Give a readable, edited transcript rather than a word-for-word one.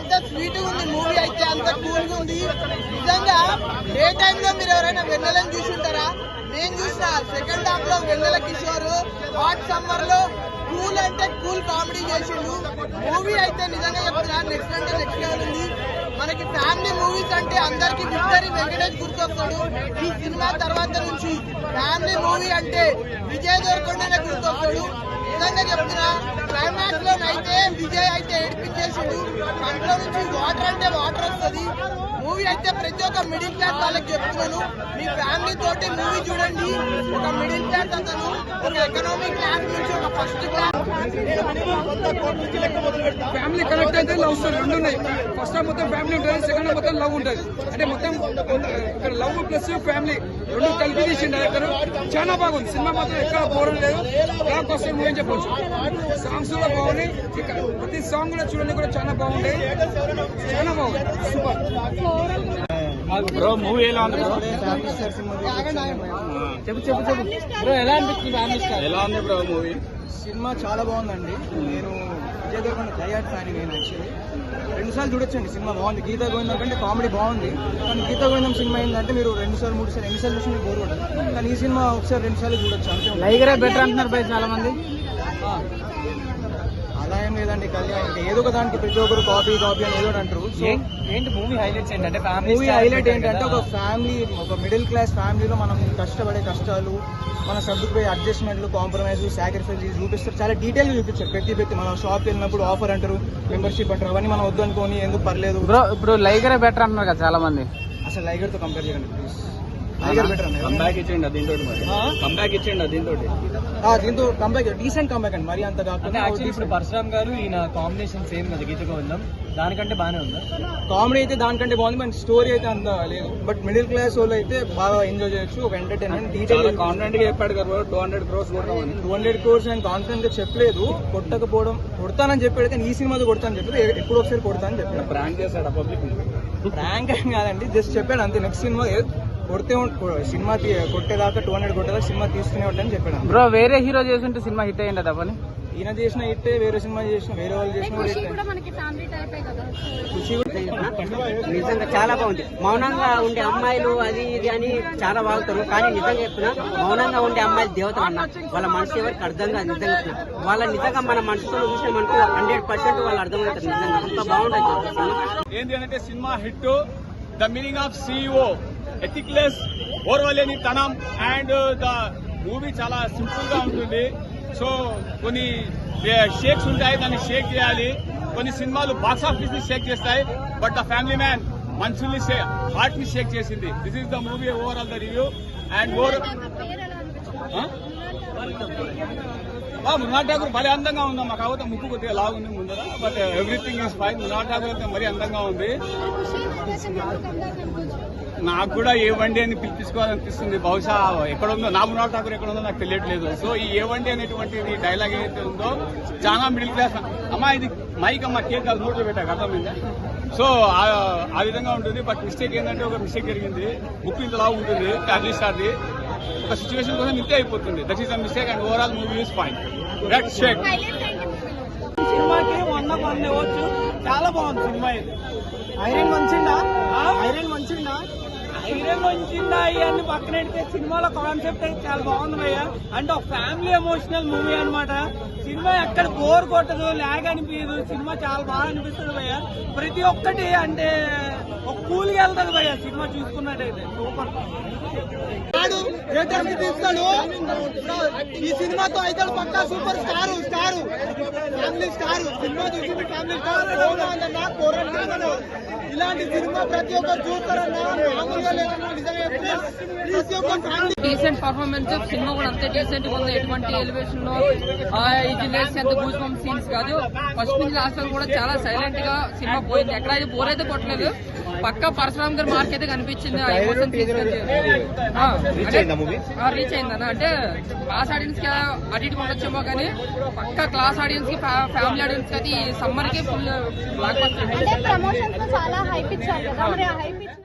ఎంత స్వీట్ గా ఉంది మూవీ అయితే, అంత కూల్ గా ఉంది నిజంగా. ఏ టైంలో మీరు ఎవరైనా వెన్నెలని చూసుంటారా? నేను చూసిన సెకండ్ హాఫ్ లో వెన్నెల కిషోర్ హాట్ సమ్మర్ లో కూల్ అంటే కూల్ కామెడీ చేసిండు. మూవీ అయితే నిజంగా చెప్తున్నా నెక్స్ట్ అంటే నెక్స్ట్ లెవెల్ ఉంది. మనకి ఫ్యామిలీ మూవీస్ అంటే అందరికి విక్టరీ వెంకటేష్ గుర్తొస్తాడు. ఈ సినిమా తర్వాత నుంచి ఫ్యామిలీ మూవీ అంటే విజయ్ దేవరకొండనే గుర్తొస్తాడు. నిజంగా చెప్తున్నా క్లైమాక్స్ లో అయితే విజయ్ అయితే ఏడిపించేసిండు. కంట్లో నుంచి వాటర్ అంటే వాటర్ వస్తుంది. మూవీ అయితే ప్రతి ఒక్క మిడిల్ క్లాస్ వాళ్ళకి చెప్తున్నాను, మీ ఫ్యామిలీ తోటి మూవీ చూడండి. ఒక మిడిల్ క్లాస్ అతను ఒక ఎకనామిక్ క్లాస్ నుంచి ఒక ఫస్ట్ క్లాస్ ఫ్యామిలీ కనెక్ట్ అయితే లవ్ స్టోరీ రెండు ఉన్నాయి. ఫస్ట్ హాఫ్ మొత్తం ఫ్యామిలీ ఉంటుంది, సెకండ్ హాఫ్ మొత్తం లవ్ ఉంటుంది. అంటే మొత్తం ఇక్కడ లవ్ ప్లస్ ఫ్యామిలీ రెండు కలిపి తీసిండు డైరెక్టర్. చాలా బాగుంది సినిమా, మాత్రం ఎక్కడ బోరం లేదు. బ్లాక్ బస్టర్ మూవీ అని చెప్పొచ్చు. సాంగ్స్ కూడా బాగున్నాయి, ప్రతి సాంగ్ కూడా చూడండి కూడా చాలా బాగుంటాయి, చాలా బాగుంది, సూపర్. బ్రో మూవీ ఎలా ఉంది బ్రో? చెప్పు బ్రో, ఎలా అనిపిస్తుంది? ఎలా ఉంది బ్రో మూవీ? సినిమా చాలా బాగుందండి. నేను విజయ్ దేవరకొండ డైహార్డ్ ఫ్యాన్. నేను యాక్చువల్లీ 2 సార్లు చూడొచ్చండి. సినిమా బాగుంది. గీతా గోవిందం కంటే కామెడీ బాగుంది. కానీ గీతా గోవిందం సినిమా ఏంటంటే మీరు 2 సార్లు 3 సార్లు ఎన్నిసార్లు చూసి మీకు బోర్ కొట్టదు. కానీ ఈ సినిమా ఒకసారి 2 సార్లు చూడొచ్చు అంతే. లైగరే బెటర్ అంటున్నారు బై చాలా మంది. అలా ఏం లేదండి. కళ్యాణ్ ఇంకా ఏదో ఒక దానికి ప్రతి ఒక్కరు కాపీ అని ఏదో అంటారు. ఏంటి మూవీ హైలైట్స్ ఏంటంటే మూవీ హైలైట్ ఏంటంటే ఒక ఫ్యామిలీ, ఒక మిడిల్ క్లాస్ ఫ్యామిలీలో మనం కష్టపడే కష్టాలు, మన సర్దుకుపోయే అడ్జస్ట్మెంట్లు, కాంప్రమైజ్, సాక్రిఫైస్ చూపిస్తారు. చాలా డీటెయిల్ గా చూపించారు. ప్రతి మనం షాప్కి వెళ్ళినప్పుడు ఆఫర్ అంటారు, మెంబర్షిప్ అంటారు, అవన్నీ మనం వద్దు అనుకోని ఎందుకు పర్లేదు. ఇప్పుడు లైగరే బెటర్ అంటున్నారు కదా చాలా మంది. అసలు లైగర్ తో కంపేర్ చేయండి ప్లీజ్. లైగర్ బెటర్ అన్న. కంబ్యాక్ ఇచ్చేయండి దీంతో, కంబ్యాక్ ఇచ్చేయండి దీంతో. దీంతో కంబ్యాక్, డీసెంట్ కంబ్యాక్ అండి. మరి అంత కాకుండా ఇప్పుడు పరశురామ్ గారు ఈయన కాంబినేషన్ సేమ్ కదా గీత గోవిందం, దానికంటే బాగానే ఉంది. కామెడీ అయితే దానికంటే బాగుంది, మన స్టోరీ అయితే అంత లేదు. బట్ మిడిల్ క్లాస్ వాళ్ళు అయితే బాగా ఎంజాయ్ చేయొచ్చు. ఒక ఎంటర్టైన్మెంట్. డీటెయిల్ కాన్ఫిడెంట్ గా చెప్పాడు కదా 200 crores కొడతామని. 200 crores నేను కాన్ఫిడెంట్ గా చెప్పలేదు. కొట్టకపోవడం, కొడతానని చెప్పాడు. కానీ ఈ సినిమాతో కొడతానని చెప్పాడు. ఎప్పుడు ఒకసారి కొడతానని చెప్పాడు. ప్రాంక్ చేశాడు పబ్లిక్. ప్రాంక్ ఏం కాదండి, జస్ట్ చెప్పాడు అంతే. నెక్స్ట్ సినిమా కొడితే సినిమా కొట్టేదాకా 200 కొట్టేదాకా సినిమా తీసుకునే ఉంటాయని చెప్పాడు. బ్రో వేరే హీరో చేస్తుంటే సినిమా హిట్ అయ్యిందా తప్పని? ఈయన చేసిన హిట్టే, వేరే సినిమా చేసిన, వేరే వాళ్ళు చేసిన నిజంగా చాలా బాగుంది. మౌనంగా ఉండే అమ్మాయిలు అది ఇది అని చాలా బాగుతారు. కానీ నిజంగా చెప్తున్నా, మౌనంగా ఉండే అమ్మాయిలు దేవతలు అన్న. వాళ్ళ మనసు ఎవరికి అర్థం కాదు. నిజంగా చెప్తున్నా, వాళ్ళ నిజంగా మన మనసులో చూసినామనుకో 100% వాళ్ళు అర్థమవుతారు. నిజంగా అంత బాగుంటుంది. ఏంటి అంటే cinema hit, the meaning of CEO, ethicless, ఓర్వలేని తనం. అండ్ ద మూవీ చాలా సింపుల్ గా ఉంటుంది. సో కొన్ని షేక్స్ ఉంటాయి, దాన్ని షేక్ చేయాలి. కొన్ని సినిమాలు బాక్స్ ఆఫీస్ ని షేక్ చేస్తాయి, బట్ ద ఫ్యామిలీ మ్యాన్ మనుషుల్ని హార్ట్ ని షేక్ చేసింది. This is the movie overall the review. And Mrunal Thakur భలే అందంగా ఉందా. మాకు అవత ముక్కు కొద్దిగా లాగుంది ముందర, but everything is fine. Mrunal Thakur అయితే మరీ అందంగా ఉంది. నాకు కూడా ఏ వన్డే అని పిలిపించుకోవాలనిపిస్తుంది. బహుశా ఎక్కడ ఉందో, నా మృణాల్ ఠాకూర్ ఎక్కడ ఉందో నాకు తెలియట్లేదు. సో ఈ ఏ వన్డే అనేటువంటి డైలాగ్ ఏదైతే ఉందో చాలా మిడిల్ క్లాస్. అమ్మా ఇది మైక్ అమ్మా, కేక్ అది నోట్లో పెట్టాక అర్థమైందా? సో ఆ విధంగా ఉంటుంది. బట్ మిస్టేక్ ఏంటంటే ఒక మిస్టేక్ జరిగింది. బుక్ ఇంతలా ఉంటుంది అది ఒక సిచ్యువేషన్ కోసం ఇంతే అయిపోతుంది. That is the mistake. And overall movie is fine. That shake సినిమాకి 100 ఇవ్వచ్చు. చాలా బాగుంది సినిమా. ఇది ఐరన్ మంచిందా ఇవన్నీ పక్కన పెడితే సినిమాలో కాన్సెప్ట్ అయితే చాలా బాగుంది భయ్య. అంటే ఒక ఫ్యామిలీ ఎమోషనల్ మూవీ అనమాట. సినిమా ఎక్కడ బోర్ కొట్టదు, లాగ్ అనిపించదు. సినిమా చాలా బాగా అనిపిస్తుంది భయ్య. ప్రతి ఒక్కటి అంటే ఒక కూల్గా వెళ్తుంది భయ్య. సినిమా చూసుకున్నట్టయితే సూపర్. తీస్తాడు ఈ సినిమాతో అయితే పక్కా super star family star. Cinema చూసి ఫ్యామిలీ స్టార్. ఇలాంటి సినిమా ప్రతి ఒక్కరు చూస్తారన్నా, మామూలుగా లేదన్నా. నిజంగా ప్రతి ఒక్క ఫ్యామిలీ డీసెంట్ పర్ఫార్మెన్స్. సినిమా కూడా అంతే డీసెంట్ గా ఉంది. ఎటువంటి ఎలివేషన్ లో ఇది లేసి అంత గూస్ బంప్ సీన్స్ కాదు. ఫస్ట్ నుంచి లాస్ట్ వరకు కూడా చాలా సైలెంట్ గా సినిమా పోయింది. ఎక్కడైతే బోర్ అయితే కొట్టలేదు. పక్కా పరశురామ్ గారి మార్క్ అయితే కనిపించింది. రీచ్ అయిందన్న. అంటే క్లాస్ ఆడియన్స్ కి అటు ఇటు ఉండొచ్చేమో కానీ పక్కా క్లాస్ ఆడియన్స్ కి, ఫ్యామిలీ ఆడియన్స్ కి అది సమ్మర్ కి ఫుల్ బ్లాక్ బస్టర్. ప్రమోషన్స్ చాలా హైప్ ఇచ్చారు కదా, మరి ఆ హైప్